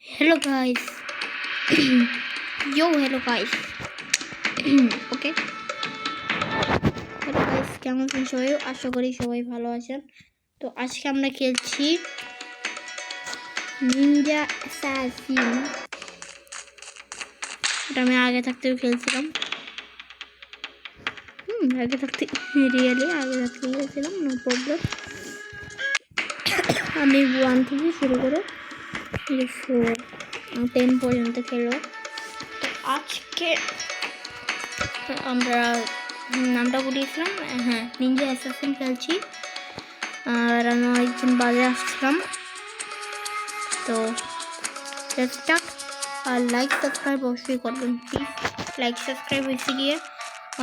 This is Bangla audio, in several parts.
Hello guys. Yo, hello guys. Okay. Hello guys, কেমন আছেন সবাই? আশা করি সবাই ভালো আছেন। তো আজকে আমরা খেলছি নিনজা অ্যাসাসিন। এটা আমি আগে থাকতেও খেলছিলাম। আগে থাকতে খেলছিলাম, নো প্রবলেম। আমি 1 থেকে শুরু করে 4 10 পর্যন্ত খেলবো। তো আজকে আমরা নামটা বলিয়েছিলাম, হ্যাঁ, নিনজা অ্যাসাসিন খেলছি। আর আমি অনেকদিন বাজে আসছিলাম। তো স্টার্ট। আর লাইক সাবস্ক্রাইব অবশ্যই করবেন প্লিজ। লাইক সাবস্ক্রাইব হয়েছে গিয়ে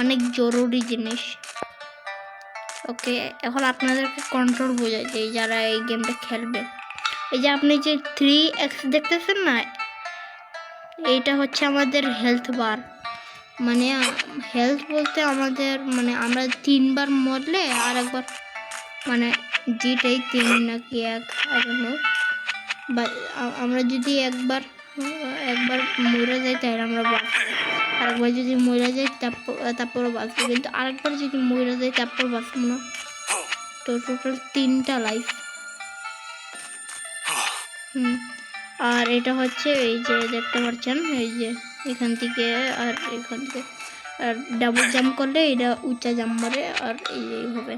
অনেক জরুরি জিনিস। ওকে, এখন আপনাদেরকে কন্ট্রোল বোঝায় যে যারা এই গেমটা খেলবে। এই যে আপনি যে 3x দেখতেছেন না, এইটা হচ্ছে আমাদের হেলথ বার। মানে হেলথ বলতে আমাদের মানে আমরা 3বার মরলে আর একবার মানে যেটাই 3 নাকি 1 বা আমরা যদি একবার মরে যাই তাহলে আমরা বাঁচবো, আরেকবার যদি মরে যাই তারপরে বাঁচবো, কিন্তু আরেকবার যদি মরে যাই তারপর বাঁচবো না। তো টোটাল 3টা লাইফ। আর এটা হচ্ছে এই যে দেখতে পাচ্ছেন, এই যে এখান থেকে আর এখান থেকে আর ডাবল জাম্প করলে এটা উঁচা জাম্প মারে, আর এইভাবে।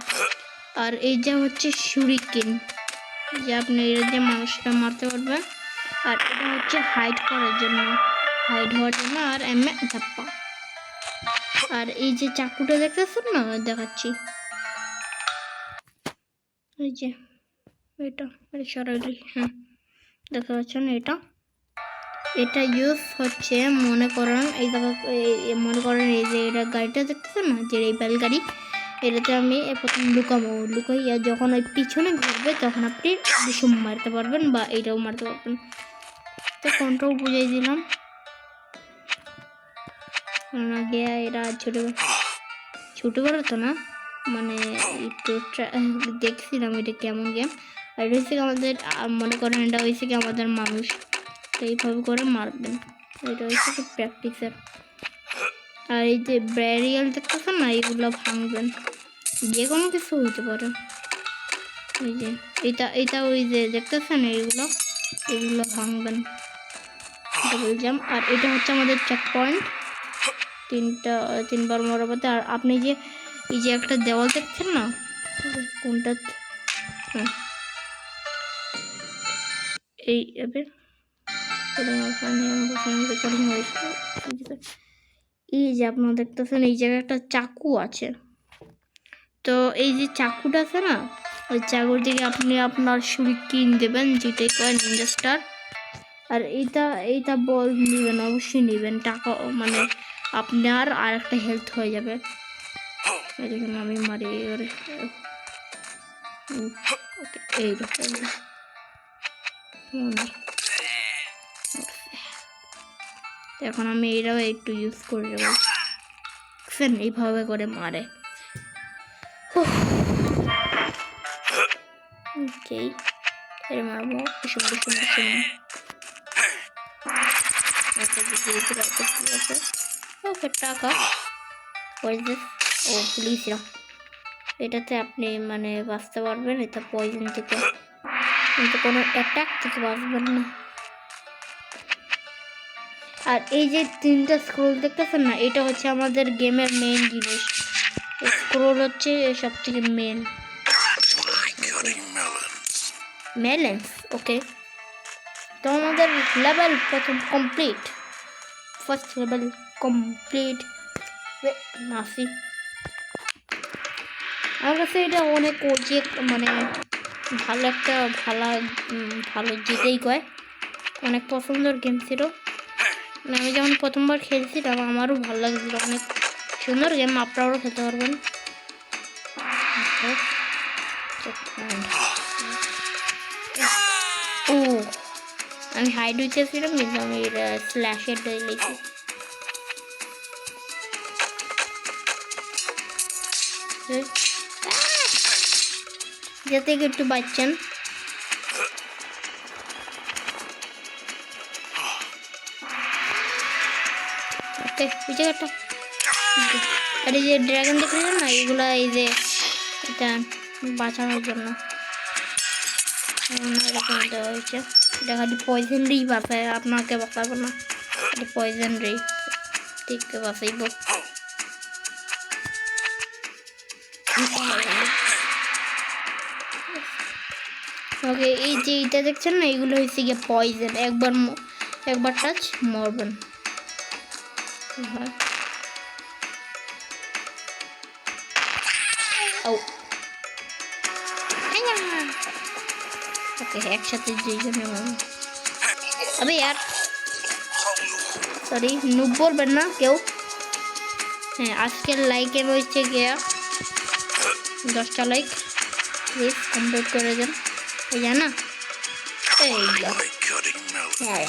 আর এই যে হচ্ছে শুরিকেন, যে আপনি এটা যে মানুষটা মারতে পারবেন। আর এটা হচ্ছে হাইড হওয়ার জন্য, আর এমএ ধাপ্পা। আর এই যে চাকুটা দেখতেছেন না, দেখাচ্ছি। এই যে এটা সরাসরি, হ্যাঁ দেখতে পাচ্ছেন, এটা ইউজ হচ্ছে মনে করেন এই যে এটা গাড়িটা দেখতেছেন না, যে এই বেলগাড়ি, এটাতে আমি প্রথম লুকাইয়া যখন ওই পিছনে ঘুরবে তখন আপনি বিষম মারতে পারবেন বা এইটাও মারতে পারবেন। তো কন্ট্রোল বুঝাই দিলাম। আগে এরা ছোটোবেলা তো না, মানে একটু দেখছিলাম এটা কেমন গেম। আর এটা হচ্ছে আমাদের মনে করেন এটা হয়েছে কি আমাদের মানুষ, তো এইভাবে করে মারবেন। এটা হচ্ছে কি প্র্যাকটিসের। আর এই যে ব্যারিয়াল দেখতেছেন না, এগুলো ভাঙবেন, যে কোনো কিছু হইতে পারে। এই যে এটা ওই যে দেখতেছেন, এগুলো ভাঙবেন, ডাবল জাম্প। আর এটা হচ্ছে আমাদের চেক পয়েন্ট, 3বার মরাবাতে। আর আপনি যে এই যে একটা দেওয়াল দেখছেন না, কোনটা, হ্যাঁ এই এই যে আপনারা দেখতেছেন এই জায়গায় একটা চাকু আছে। তো এই যে চাকুটা আছে না, ওই চাকুর দিকে আপনি আপনার শুরিকেন দেবেন, যেটাই কয় নিনজা স্টার। আর এইটা বল নেবেন, অবশ্যই নেবেন, টাকা মানে আপনার আর একটা হেলথ হয়ে যাবে। দেখুন আমি মারি এবারে, এইরকম এখন আমি এটাও একটু ইউজ করে দেবো। এইভাবে করে মারে। ওকে, এর মারবো ওকে টাকা। ও পুলিশ, এটাতে আপনি মানে বাঁচতে পারবেন, এটা পয়জন থেকে, কিন্তু কোনো অ্যাটাক থেকে বাঁচবেন না। আর এই যে 3টা স্ক্রোল দেখতেছেন না, এটা হচ্ছে আমাদের গেমের মেইন জিনিস। স্ক্রোল হচ্ছে সব থেকে মেন। মেলেন্স, ওকে। তো আমাদের লেভেল প্রথম কমপ্লিট, ফার্স্ট লেভেল কমপ্লিট। নাসি আমার কাছে এটা অনেক যে মানে ভালো একটা ভালো যেতেই কয়, অনেক পছন্দের গেম ছিল। আমি যখন প্রথমবার খেলছিলাম আমারও ভালো লাগছিল, অনেক সুন্দর গেম, আপনারাও খেলতে পারবেন। ও আমি হাইড হইতেছিলাম, কিন্তু আমি এটা স্ল্যাশের দিয়েছি। যাতে একটু বাচ্চান। ওকে ওই জায়গাটা আর এই যে ড্রাগন দেখলেন না এগুলা এই যে এটা বাঁচানোর জন্য এরকম দেওয়া হয়েছে এটা খালি পয়জন রেই বাঁচায় আপনাকে বাঁচাবো না এটা পয়জন রেই দেখতে বাঁচাইব ওকে এই যে এইটা দেখছেন না এগুলো হচ্ছে গিয়ে পয়জন একবার টাচ মরবেন ওকে একসাথে দুইজনে আবে यार সরি নুব বলবেন না কেউ হ্যাঁ আজকের লাইকের হচ্ছে গিয়া 10টা লাইক প্লিজ কমপ্লিট করে দেন এই জানা এই হ্যাঁ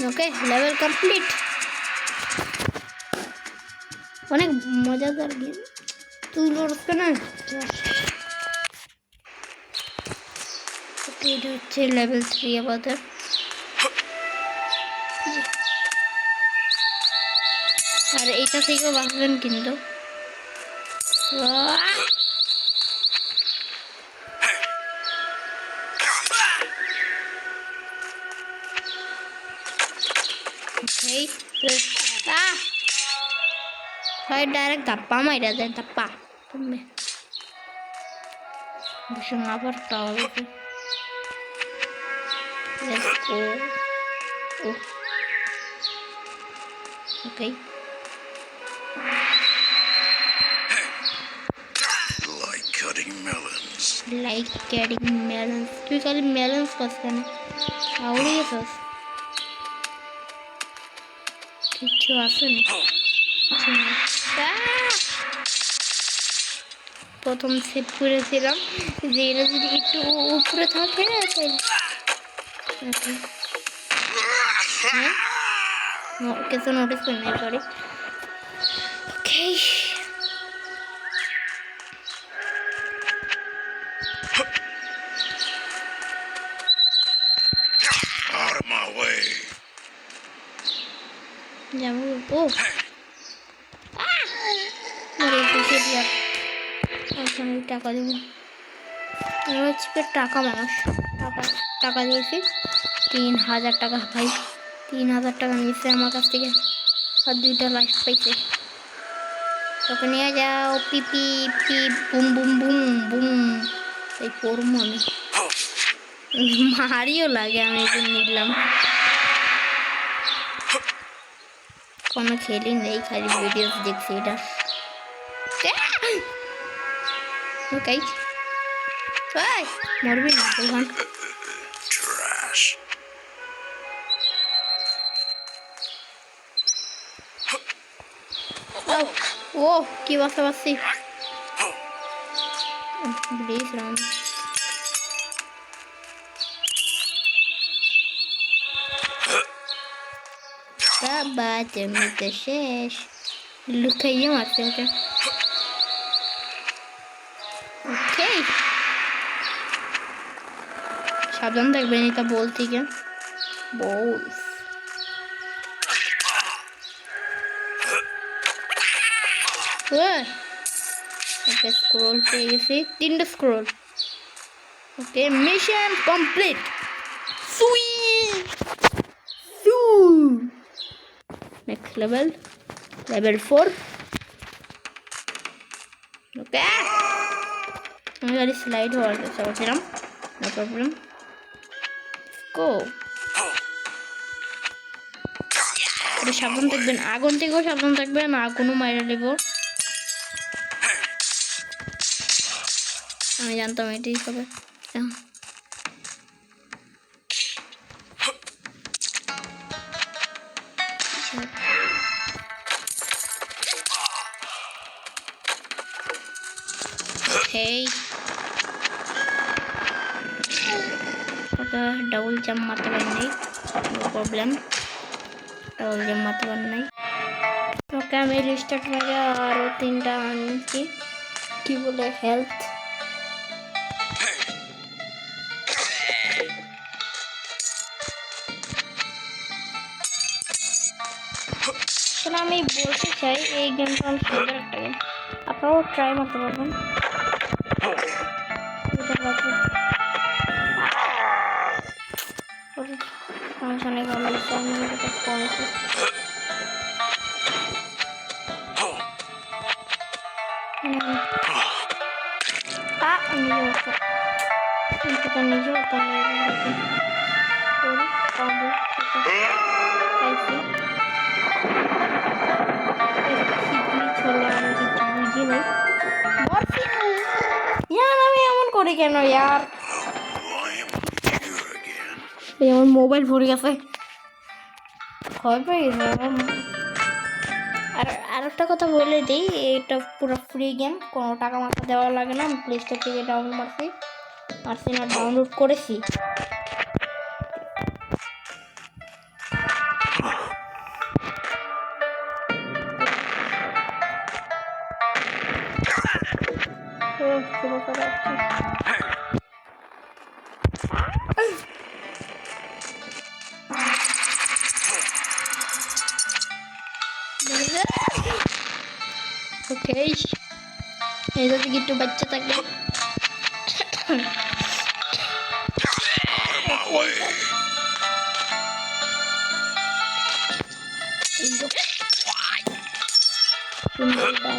ওকে লেভেল কমপ্লিট অনেক মজাদার গেম তুই লড়তে না ওকে এটা হচ্ছে লেভেল 3 আমাদের আর এটা থেকেও বাঁচবেন কিন্তু হয় ডাইরেক্ট ধাপ্পা মাইরা দেয় ধাপ্পা তুমি ভীষণ আবার টাওয়ার ওকে like cutting melons তুই খালি melons খাস কেন আউড়ে গেছিস কিছু আসেনি প্রথম সেভ করেছিলাম যে এরা যদি একটু উপরে থাকে কিছু নোটিস করি নাই সরি ওকে যাবো ও টাকা দেবো হচ্ছে টাকা মানুষ টাকা দিয়েছি 3000 টাকা ভাই 3000 টাকা নিয়েছে আমার কাছ থেকে আর 2টা লাইফ পাইছে তোকে নিয়ে যাও পিপি পিপ বুম বুম বুম বুম এই পড়বো আমি মারিও লাগে আমি এটা নিলাম কোনো খেলি নেই খালি ভিডিওস দেখছি এটা ওকে মরবি না ওখান ও কি বাসা বাসি প্লিজ রাম বাবা তুমি তো শেষ লুকাইয়ে মারছে ওকে ওকে সাবধান থাকবেন এটা বলতে গিয়ে বল ওকে স্ক্রোল পেয়ে গেছি 3টা স্ক্রোল ওকে মিশন কমপ্লিট সুই next level 4 ওকে আমি গাড়ি স্লাইড হওয়ার চেষ্টা করছিলাম নো প্রবলেম গো সাবধান থাকবেন আগুন থেকেও সাবধান থাকবেন আগুনও মাইরা নেব আমি জানতাম এটাই হবে Hey. Okay, double jump मारते बनने no problem. Double jump मारते बनने Okay, मेरी स्टार्ट में क्या और 3टा की बोले health চাই। এই গেমটা অনেক সুন্দর একটা গেম, আপনারাও ট্রাই করতে পারবেন। অনেক নিজেও আমি এমন করি কেন ইয়ার? আমার মোবাইল ভরে গেছে, ভয় পেয়ে গেছে। আর একটা কথা বলে দিই, এটা পুরো ফ্রি গেম, কোনো টাকা মাথা দেওয়া লাগে না। আমি প্লে স্টোর থেকে ডাউনলোড মারছি না, ডাউনলোড করেছি। ওকে, এই যদি একটু বাচ্চা থাকবে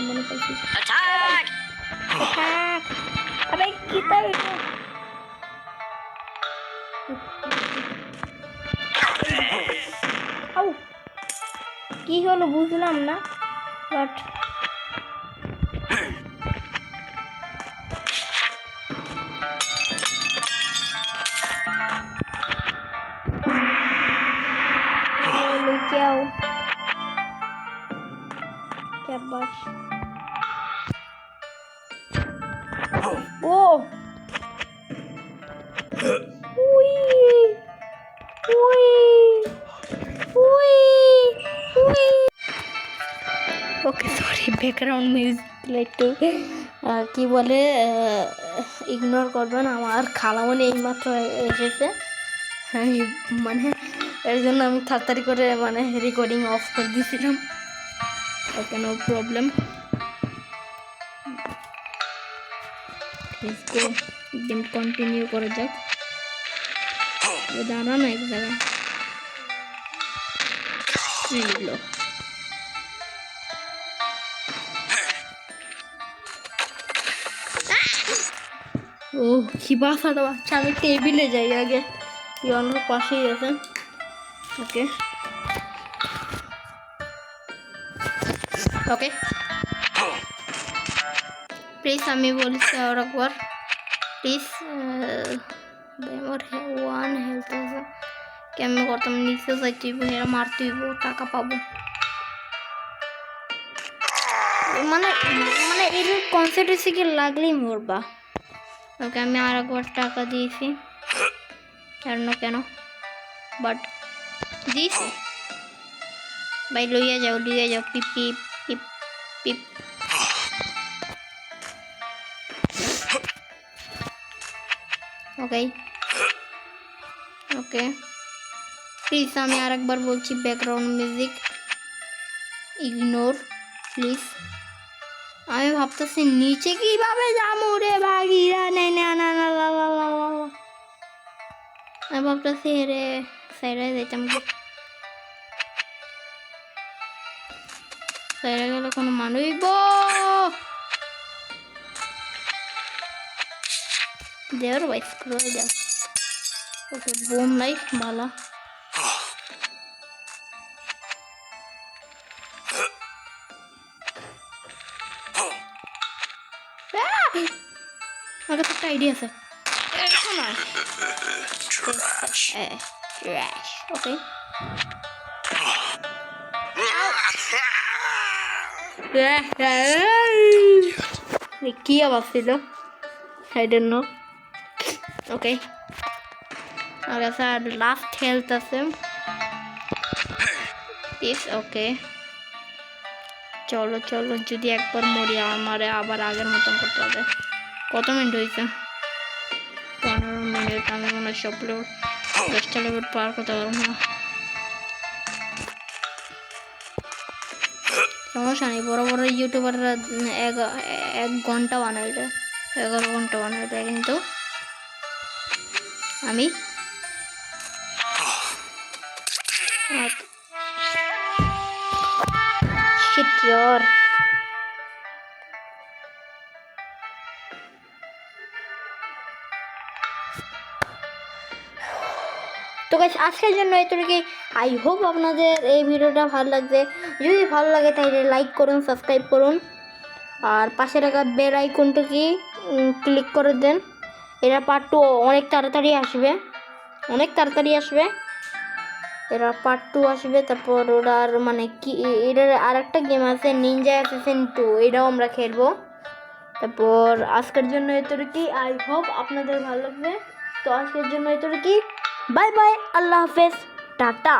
মনে পাইছি। আরে কি তার কি হলো বুঝলাম না, but oh okay, sorry, background music একটু কি বলে ইগনোর করবেন। আমার খালামণি এইমাত্র এসেছে, মানে এর জন্য আমি তাড়াতাড়ি করে মানে রেকর্ডিং অফ করে দিয়েছিলাম। ওকে, নো প্রবলেম। গেম কন্টিনিউ করা যাক। দাঁড়া না এক জায়গায়, ও কি বাসাটা বাচ্চা। আমি টেবিলে যাই আগে, অন্য পাশেই আছে। ওকে ওকে, প্লিজ আমি বলছি আর একবার, প্লিজ। আমার 1 হেলথ আছে, কেমন করতাম? নিচে যাইতে হইব, এরা মারতে হইব, টাকা পাবো। মানে মানে এর কনসেপ্ট হচ্ছে কি, লাগলেই মরবা। ওকে, আমি আর একবার টাকা দিয়েছি, কেন বাট দিয়েছি। ভাই লইয়া যাও পিপ পিপ পিপ পিপ। ওকে ওকে, প্লিজ আমি আর একবার বলছি, ব্যাকগ্রাউন্ড মিউজিক ইগনোর প্লিজ। আমি ভাবতেছি নিচে কিভাবে যাবো রে বাগিরা, আমি ভাবতেছি রে সাইডে যেতাম, সাইডে গেলে কোনো মানুষ দেওয়ার বাইস করে যাও। ওকে, বোম নাই ভালো। আমার কাছে একটা আইডিয়া আছে। ওকে, কি আওয়াজ ছিল? I don't know. ওকে, আমার কাছে আর লাস্ট হেলথ আছে। ওকে, চলো চলো, যদি একবার মরি আমারে আবার আগের মতন করতে হবে। কত মিনিট হয়েছে? 15 মিনিট। আমি মনে হয় সব লেভেল 10টা লেভেল পার করতে পারবো না। সমস্যা নেই, বড় বড় ইউটিউবাররা 1 ঘন্টা বানাই দেয়, 11 ঘন্টা বানাই দেয়, কিন্তু আমি Shit यार। তো গাইস আজকের জন্য এতটুকুই। আই হোপ আপনাদের এই ভিডিওটা ভালো লাগবে। যদি ভালো লাগে তাহলে লাইক করুন, সাবস্ক্রাইব করুন, আর পাশে রাখা বেল আইকনটা কি ক্লিক করে দেন। এরা পার্ট 2 অনেক তাড়াতাড়ি আসবে, এরা পার্ট 2 আসবে। তারপর ওরার মানে কি এটার আরেকটা গেম আছে নিনজা অ্যাসাসিন 2, এটাও আমরা খেলবো। তারপর আজকের জন্য এতটুকুই। আই হোপ আপনাদের ভালো লাগবে। তো আজকের জন্য এতটুকুই। বাই বাই, আল্লাহ হাফেজ, টাটা।